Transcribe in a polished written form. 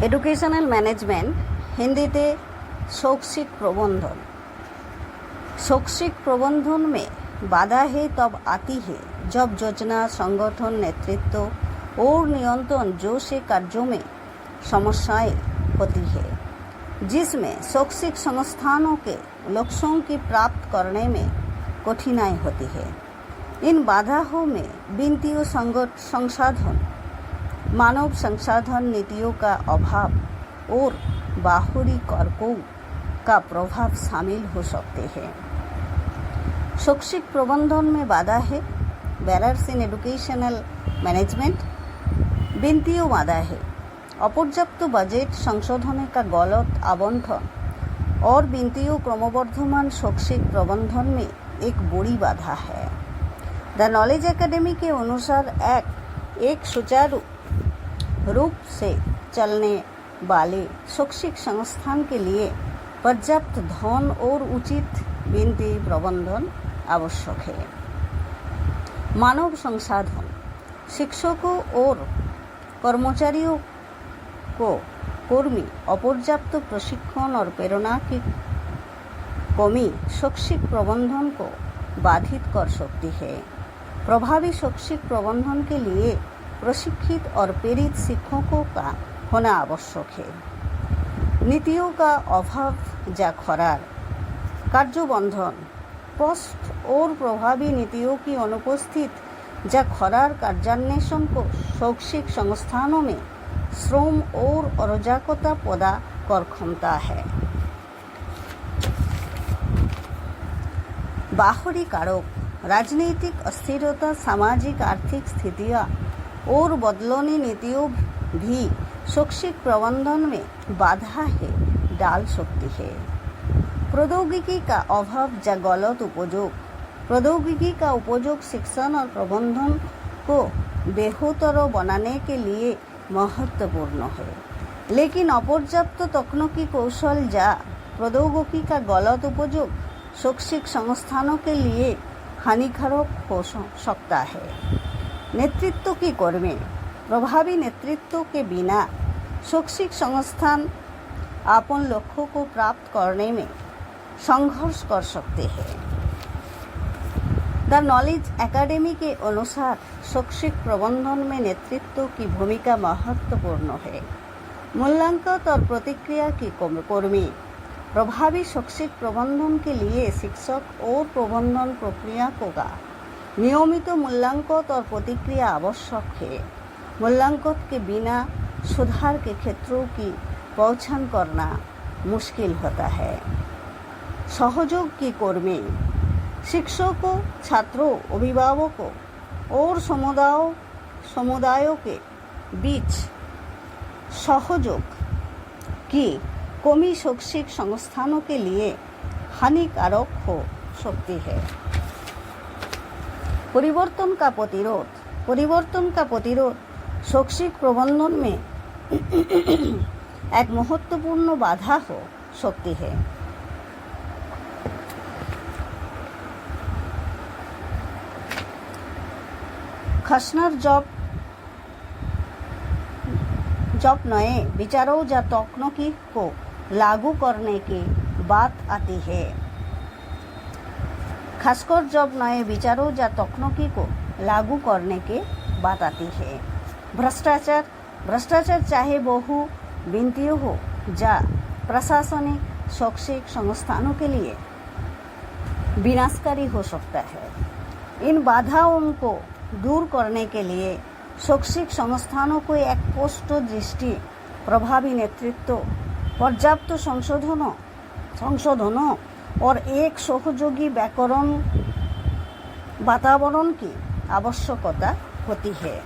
Educational management हिंदीते शैक्षिक प्रबंधन। शैक्षिक प्रबंधन में बाधा है तब आती है जब योजना, संगठन, नेतृत्व और नियंत्रण जैसे कार्यों में समस्याएं होती है, जिसमें शैक्षिक संस्थानों के लक्ष्यों की प्राप्त करने में कठिनाई होती है। इन बाधाओं में वित्तीय संसाधन, मानव संसाधन नीतियों का अभाव और बाहरी कारकों का प्रभाव शामिल हो सकते हैं। शैक्षिक प्रबंधन में बाधा है बैरियर्स इन एजुकेशनल मैनेजमेंट। वित्तीय बाधा है अपर्याप्त बजट, संशोधन का गलत आवंटन और वित्तीय क्रमवर्धमान शैक्षिक प्रबंधन में एक बड़ी बाधा है। द नॉलेज एकेडमी के अनुसार एक सुचारू रूप से चलने वाले शैक्षिक संस्थान के लिए पर्याप्त धन और उचित वित्तीय प्रबंधन आवश्यक है। मानव संसाधन, शिक्षकों और कर्मचारियों को अपर्याप्त प्रशिक्षण और प्रेरणा की कमी शैक्षिक प्रबंधन को बाधित कर सकती है। प्रभावी शैक्षिक प्रबंधन के लिए प्रशिक्षित और प्रेरित शिक्षकों का होना आवश्यक है। नीतियों का अभाव या खरार, कार्यबंधन, स्पष्ट और प्रभावी नीतियों की अनुपस्थित या खरार कार्यान्वेषण को शैक्षिक संस्थानों में श्रम और अराजकता पैदा कर क्षमता है। बाहरी कारक, राजनीतिक अस्थिरता, सामाजिक आर्थिक स्थितियाँ और बदलनी नीतियों भी शैक्षिक प्रबंधन में बाधा है डाल सकती है। प्रौद्योगिकी का अभाव या गलत उपयोग, प्रौद्योगिकी का उपयोग शिक्षण और प्रबंधन को बेहतर बनाने के लिए महत्वपूर्ण है, लेकिन अपर्याप्त तकनीकी कौशल या प्रौद्योगिकी का गलत उपयोग शैक्षिक संस्थानों के लिए हानिकारक हो सकता है। नेतृत्व की कर्मी, प्रभावी नेतृत्व के बिना शैक्षिक संस्थान अपन लक्ष्यों को प्राप्त करने में संघर्ष कर सकते हैं। द नॉलेज एकेडमी के अनुसार शैक्षिक प्रबंधन में नेतृत्व की भूमिका महत्वपूर्ण है। मूल्यांकन और प्रतिक्रिया की कर्मी, प्रभावी शैक्षिक प्रबंधन के लिए शिक्षक और प्रबंधन प्रक्रिया का नियमित मूल्यांकन और प्रतिक्रिया आवश्यक है। मूल्यांकन के बिना सुधार के क्षेत्रों की पहचान करना मुश्किल होता है। सहयोग की कर्मी, शिक्षकों, छात्रों, अभिभावकों और समुदायों के बीच सहयोग की कमी शैक्षिक संस्थानों के लिए हानिकारक हो सकती है। परिवर्तन का प्रतिरोध शैक्षिक प्रबंधन में एक महत्वपूर्ण बाधा हो सकती है। खासकर जब नए विचारों या तकनीकी को लागू करने की बात आती है। खासकर जब नए विचारों या तकनीकी को लागू करने की बात आती है। भ्रष्टाचार चाहे बहु वित्तीय हो या प्रशासनिक शैक्षिक संस्थानों के लिए विनाशकारी हो सकता है। इन बाधाओं को दूर करने के लिए शैक्षिक संस्थानों को एक स्पष्ट दृष्टि, प्रभावी नेतृत्व, पर्याप्त संशोधनों और एक सहयोगी वातावरण की आवश्यकता होती है।